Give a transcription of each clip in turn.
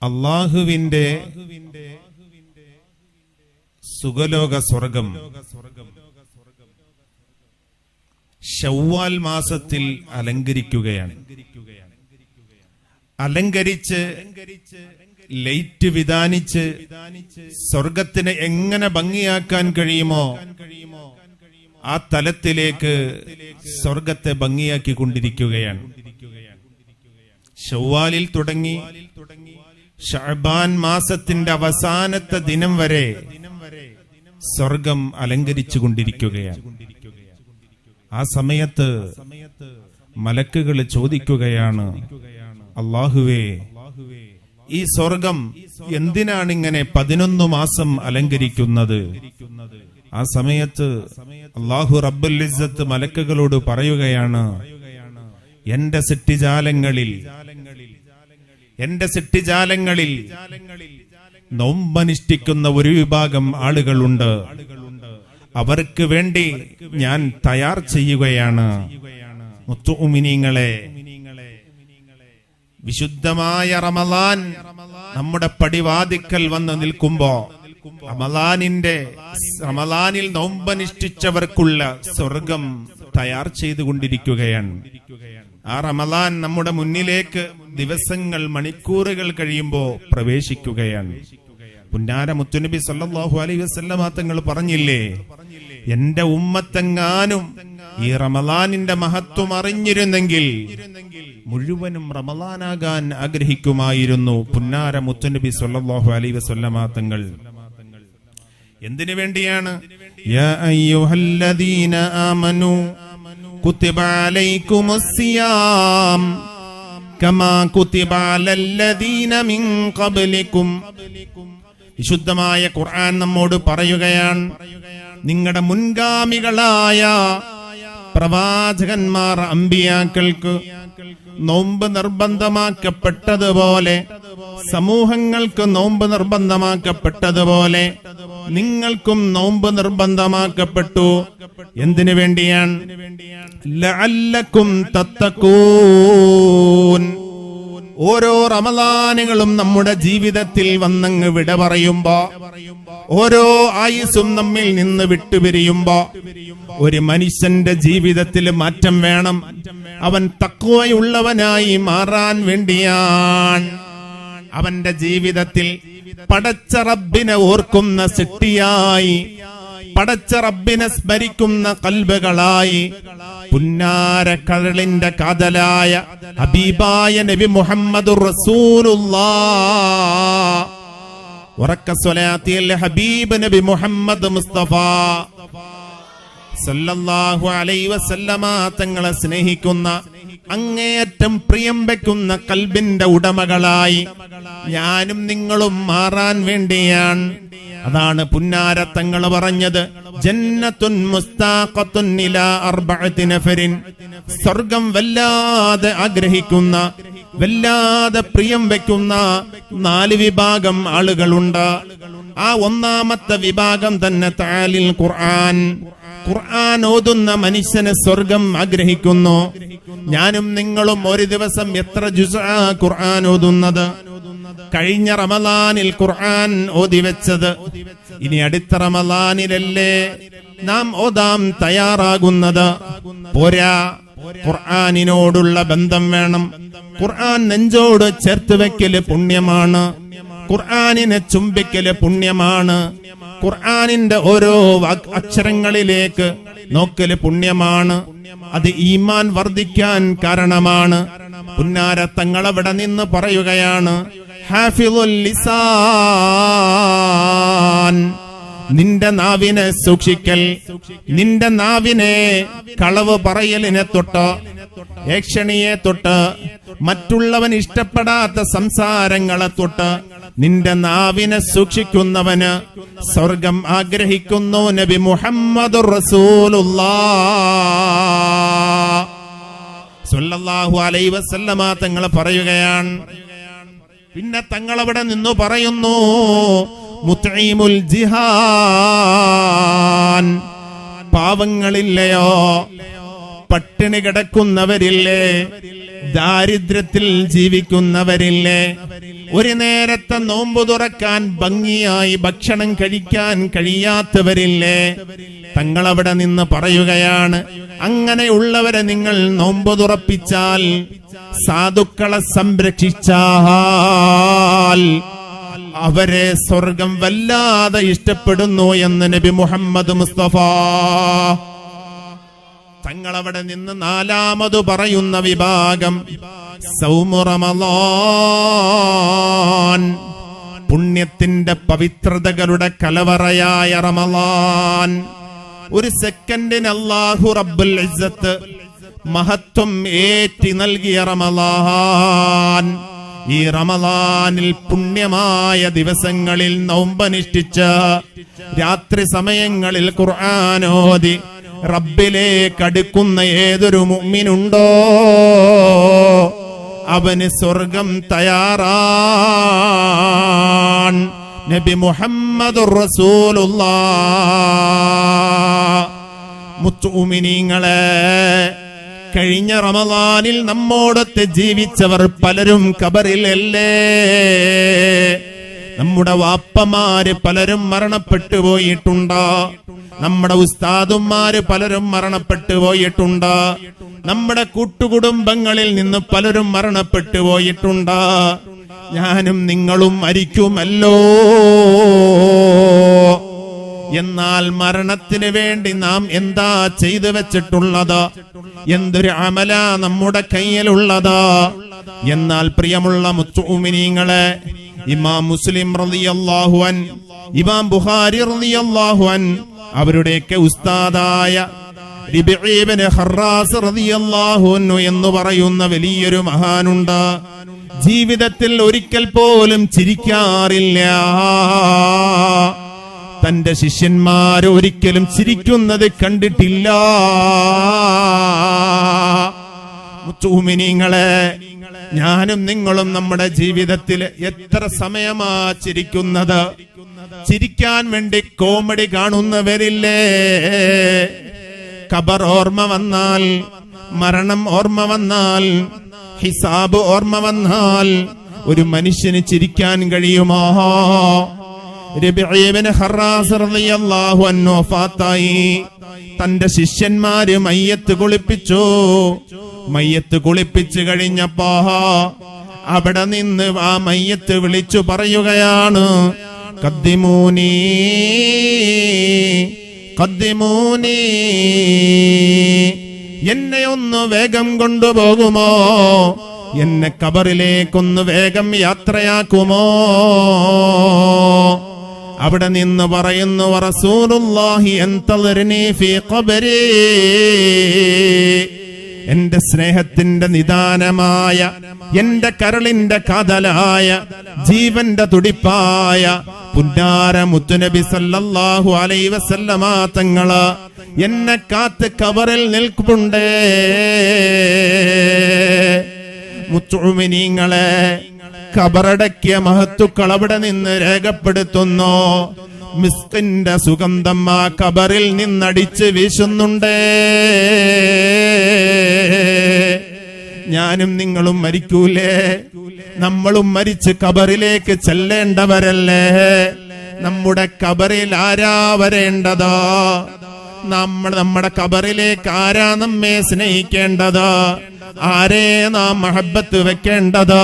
അല്ലാഹുവിന്റെ സുഖലോക സ്വർഗം ശവ്വാൽ മാസത്തിൽ അലങ്കരിക്കുകയാണ്. അലങ്കരിച്ച് ലൈറ്റ് വിതാനിച്ച് സ്വർഗത്തിനെ എങ്ങനെ ഭംഗിയാക്കാൻ കഴിയുമോ ആ തലത്തിലേക്ക് സ്വർഗത്തെ ഭംഗിയാക്കി കൊണ്ടിരിക്കുകയാണ്. ശവ്വാലിൽ തുടങ്ങി ശഅബാൻ മാസത്തിന്റെ അവസാനത്തെ ദിനം വരെ സ്വർഗം അലങ്കരിച്ചു കൊണ്ടിരിക്കുകയാണ്. ആ സമയത്ത് മലക്കുകൾ ചോദിക്കുകയാണ്, അല്ലാഹുവേ, ഈ സ്വർഗം എന്തിനാണ് ഇങ്ങനെ 11 മാസം അലങ്കരിക്കുന്നത്? ആ സമയത്ത് അല്ലാഹു റബ്ബുൽ ഇസ്സത്ത് മലക്കുകളോട് പറയുകയാണ്, എന്റെ സൃഷ്ടിജാലങ്ങളിൽ നോമ്പനുഷ്ഠിക്കുന്ന ഒരു വിഭാഗം ആളുകളുണ്ട്. അവർക്ക് വേണ്ടി ഞാൻ തയ്യാർ ചെയ്യുകയാണ്. മുത്തുമിനീങ്ങളെ, വിശുദ്ധമായ റമളാൻ നമ്മുടെ പടിവാതിക്കൽ വന്ന് നിൽക്കുമ്പോ റമളാനിൽ നോമ്പനുഷ്ഠിച്ചവർക്കുള്ള സ്വർഗം തയ്യാർ ചെയ്തുകൊണ്ടിരിക്കുകയാണ്. ആ റമളാൻ നമ്മുടെ മുന്നിലേക്ക് ദിവസങ്ങൾ, മണിക്കൂറുകൾ കഴിയുമ്പോ പ്രവേശിക്കുകയാണ്. പുന്നാര മുത്തുനബി സല്ലല്ലാഹു അലൈഹി വസല്ലമ തങ്ങൾ പറഞ്ഞില്ലേ, എന്റെ ഉമ്മത്തെങ്ങാനും ഈ റമളാനിന്റെ മഹത്വം അറിഞ്ഞിരുന്നെങ്കിൽ മുഴുവനും റമളാനാകാൻ ആഗ്രഹിക്കുമായിരുന്നു. പുന്നാര മുത്തുനബി സല്ലല്ലാഹു അലൈഹി വസല്ലമ തങ്ങൾ എന്തിനു വേണ്ടിയാണ്? യാ അയ്യുഹല്ലദീന ആമനൂ കുതിബ അലൈക്കുമുസ് സിയാം കമാ കുതിബ അലല്ലദീന മിൻ ഖബ്ലികും. വിശുദ്ധമായ ഖുർആൻ നമ്മോട് പറയുകയാണ്, നിങ്ങളുടെ മുൻഗാമികളായ പ്രവാചകന്മാർ, അമ്പിയാക്കൾക്ക് നോമ്പ് നിർബന്ധമാക്കപ്പെട്ടതുപോലെ, സമൂഹങ്ങൾക്ക് നോമ്പ് നിർബന്ധമാക്കപ്പെട്ടതുപോലെ നിങ്ങൾക്കും നോമ്പ് നിർബന്ധമാക്കപ്പെട്ടു. എന്തിനു വേണ്ടിയാണ്? ലഅല്ലക്കും തത്തഖൂൻ. ഓരോ റമളാനുകളും നമ്മുടെ ജീവിതത്തിൽ വന്നങ്ങ് വിട പറയുമ്പോ, ഓരോ ആയുസ്സും നമ്മിൽ നിന്ന് വിട്ടുപിരിയുമ്പോ ഒരു മനുഷ്യന്റെ ജീവിതത്തിൽ മാറ്റം വേണം. അവൻ തഖ്വയുള്ളവനായി മാറാൻ വേണ്ടിയാണ്. അവന്റെ ജീവിതത്തിൽ പടച്ച റബ്ബിനെ ഓർക്കുന്ന സിട്ടിയായി, പടച്ച റബ്ബിനെ സ്മരിക്കുന്ന കൽബുകളായി, പുന്നാര കരളിന്റെ കാതലായ ഹബീബായ നബി മുഹമ്മദുർ റസൂലുള്ളാഹ് ഉറക്ക സ്വലാത്തിൽ ഹബീബ് നബി മുഹമ്മദ് മുസ്തഫ സല്ലല്ലാഹു അലൈഹി വസല്ലമ തങ്ങളെ സ്നേഹിക്കുന്ന, അങ്ങേയറ്റം പ്രിയം വെക്കുന്ന കൽബിന്റെ ഉടമകളായി ഞാനും നിങ്ങളും മാറാൻ വേണ്ടിയാണ്. അതാണ് പുന്നാര തങ്ങൾ പറഞ്ഞത്, ജന്നത്തുൻ മുസ്താഖത്തുൻ ഇലാ അർബഅതി നഫരിൻ. സ്വർഗം വല്ലാതെ ആഗ്രഹിക്കുന്ന, വല്ലാതെ പ്രിയം വെക്കുന്ന 4 വിഭാഗം ആളുകളുണ്ട്. ആ ഒന്നാമത്തെ വിഭാഗം തന്നെ തആലിൽ ഖുർആൻ. ഖുർആൻ ഓതുന്ന മനുഷ്യനെ സ്വർഗം ആഗ്രഹിക്കുന്നു. ഞാനും നിങ്ങളും ഒരു ദിവസം എത്ര ജുസ്ആ ഖുർആൻ ഓതുന്നത്? കഴിഞ്ഞ റമളാനിൽ ഖുർആൻ ഓതി വെച്ചത് ഇനി അടുത്ത റമളാനിലല്ലേ നാം ഓതാൻ തയ്യാറാകുന്നത്? പോരാ, ഖുർആനിനോടുള്ള ബന്ധം വേണം. ഖുർആൻ നെഞ്ചോട് ചേർത്ത് വെക്കല് പുണ്യമാണ്. ഖുർആനിനെ ചുംബിക്കല് പുണ്യമാണ്. ഖുർആനിന്റെ ഓരോ അക്ഷരങ്ങളിലേക്ക് നോക്കല് പുണ്യമാണ്. അത് ഈമാൻ വർദ്ധിക്കാൻ കാരണമാണ്. പുന്നാര തങ്ങളവിടെ നിന്ന് പറയുകയാണ്, ഹാഫിളുൽ ലിസാൻ, നിന്റെ നാവിനെ സൂക്ഷിക്കൽ. നിന്റെ നാവിനെ കളവ് പറയലിനെ തൊട്ട്, ഏക്ഷണിയെ തൊട്ട്, മറ്റുള്ളവൻ ഇഷ്ടപ്പെടാത്ത സംസാരങ്ങളെ തൊട്ട് നിന്റെ നാവിനെ സൂക്ഷിക്കുന്നവന് സ്വർഗം ആഗ്രഹിക്കുന്നു. നബി മുഹമ്മദുർ റസൂലുള്ളാഹ് സ്വല്ലല്ലാഹു അലൈഹി വസല്ലമ തങ്ങൾ പറയുകയാണ്. പിന്നെ തങ്ങൾ അവിടെ നിന്ന് പറയുന്നു, മുത്ഈമുൽ ജിഹാൻ, പാവങ്ങളില്ലയോ, പട്ടിണി കിടക്കുന്നവരില്ലേ, ദാരിദ്ര്യത്തിൽ ജീവിക്കുന്നവരില്ലേ, ഒരു നേരത്തെ നോമ്പ് തുറക്കാൻ ഭംഗിയായി ഭക്ഷണം കഴിക്കാൻ കഴിയാത്തവരില്ലേ, തങ്ങളവിടെ നിന്ന് പറയുകയാണ്, അങ്ങനെയുള്ളവരെ നിങ്ങൾ നോമ്പ് തുറപ്പിച്ചാൽ, സാധുക്കളെ സംരക്ഷിച്ചാൽ അവരെ സ്വർഗം വല്ലാതെ ഇഷ്ടപ്പെടുന്നു എന്ന് നബി മുഹമ്മദ് മുസ്തഫ തങ്ങളവിടെ നിന്ന് നാലാമത് പറയുന്ന വിഭാഗം സൗമു റമളാൻ, പുണ്യത്തിന്റെ പവിത്രതകളുടെ കലവറയായ റമളാൻ. ഒരു സെക്കൻഡിന് അല്ലാഹു റബ്ബുൽ ഇസ്സത്ത് മഹത്വം ഏറ്റി നൽകിയ റമളാൻ. ഈ റമളാനിൽ പുണ്യമായ ദിവസങ്ങളിൽ നോമ്പനുഷ്ഠിച്ച് രാത്രി സമയങ്ങളിൽ ഖുർആനോദി റബ്ബിലേക്ക് അടുക്കുന്ന ഏതൊരു മുഅ്മിനുണ്ടോ അവന് സ്വർഗം തയ്യാറാണ്. നബി മുഹമ്മദുർ റസൂലുള്ളാഹ്. മുത്തുമിനീങ്ങളെ, കഴിഞ്ഞ റമളാനിൽ നമ്മോടൊത്ത് ജീവിച്ചവർ പലരും ഖബറിലല്ലേ. നമ്മുടെ വാപ്പമാര് പലരും മരണപ്പെട്ടു പോയിട്ടുണ്ട്, നമ്മുടെ ഉസ്താദുമാര് പലരും മരണപ്പെട്ടു പോയിട്ടുണ്ട്, നമ്മുടെ കൂട്ടുകുടുംബങ്ങളിൽ നിന്ന് പലരും മരണപ്പെട്ടു പോയിട്ടുണ്ട്. ഞാനും നിങ്ങളും മരിക്കുമല്ലോ. എന്നാൽ മരണത്തിന് വേണ്ടി നാം എന്താ ചെയ്തു വെച്ചിട്ടുള്ളത്? എന്തൊരു അമല നമ്മുടെ കയ്യിലുള്ളത്? എന്നാൽ പ്രിയമുള്ള മുത്തുമിനീങ്ങളെ, ഇമാം മുസ്ലിം റളിയല്ലാഹു അൻ, ഇമാം ബുഖാരി റളിയല്ലാഹു അൻ, അവരുടെയൊക്കെ ഉസ്താദായ റിബഈ ഇബ്നു ഖറാസ് റളിയല്ലാഹു അൻഹു എന്ന് പറയുന്ന വലിയൊരു മഹാനുണ്ട്. ജീവിതത്തിൽ ഒരിക്കൽ പോലും ചിരിക്കാറില്ല. തന്റെ ശിഷ്യന്മാർ ഒരിക്കലും ചിരിക്കുന്നത് കണ്ടിട്ടില്ല. മുത്തുമിനീങ്ങളെ, ഞാനും നിങ്ങളും നമ്മുടെ ജീവിതത്തിൽ എത്ര സമയമാ ചിരിക്കുന്നത്? ചിരിക്കാൻ വേണ്ടി കോമഡി കാണുന്നവരില്ലേ? ഖബർ ഓർമ്മ വന്നാൽ, മരണം ഓർമ്മ വന്നാൽ, ഹിസാബ് ഓർമ്മ വന്നാൽ ഒരു മനുഷ്യന് ചിരിക്കാൻ കഴിയുമോ? റിബഈ ഇബ്നു ഖറാസ് റളിയല്ലാഹു അൻഹു വഫാത്തായി. തന്റെ ശിഷ്യന്മാര് മയ്യത്ത് കുളിപ്പിച്ചു. മയ്യത്ത് കുളിപ്പിച്ചു കഴിഞ്ഞപ്പോ അവിടെ നിന്ന് ആ മയ്യത്ത് വിളിച്ചു പറയുകയാണ്, ഖദ്ദിമൂനി ഖദ്ദിമൂനി, എന്നെ ഒന്ന് വേഗം കൊണ്ടുപോകുമോ? എന്നെ ഖബറിലേക്കൊന്ന് വേഗം യാത്രയാക്കുമോ? അവിടെ നിന്ന് പറയുന്നു, റസൂലുള്ളാഹി അൻതളിർനി ഫീ ഖബരി, എന്റെ സ്നേഹത്തിന്റെ നിദാനമായ, എന്റെ കരളിന്റെ കാതലായ, ജീവന്റെ തുടിപ്പായ പുന്നാര മുത്തുനബി സല്ലല്ലാഹു അലൈഹി വസല്ലമ തങ്ങള് എന്നെ കാത്ത് ഖബറിൽ നിൽക്കുന്നുണ്ടേ. മുത്തുമിനീങ്ങളെ, ഖബറടക്കിയ മഹത്തുക്കൾ അവിടെ നിന്ന് രേഖപ്പെടുത്തുന്നു, മിസ്കിന്റെ സുഗന്ധം ആ ഖബറിൽ നിന്നടിച്ച് വീശുന്നുണ്ടേ. ഞാനും നിങ്ങളും മരിക്കൂലേ? നമ്മളും മരിച്ച് ഖബറിലേക്ക് ചെല്ലേണ്ടവരല്ലേ? നമ്മുടെ ഖബറിൽ ആരാ വരേണ്ടത്? നമ്മുടെ ഖബറിലേക്ക് ആരാ നമ്മെ സ്നേഹിക്കേണ്ടത്? ആരെ നാം മഹബത്ത് വെക്കേണ്ടത്?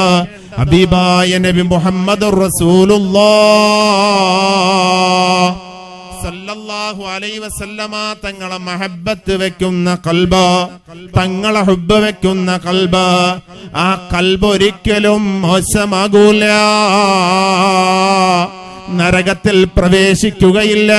ഹബീബായ നബി മുഹമ്മദുർ റസൂലുള്ളാഹ് സല്ലല്ലാഹു അലൈഹി വസല്ലമ തങ്ങളെ മഹബത്ത് വെക്കുന്ന ഖൽബ്, തങ്ങളെ ഹുബ്ബ് വെക്കുന്ന ഖൽബ്, ആ ഖൽബ് ഒരിക്കലും മോശമാകൂല, നരകത്തിൽ പ്രവേശിക്കുകയില്ല.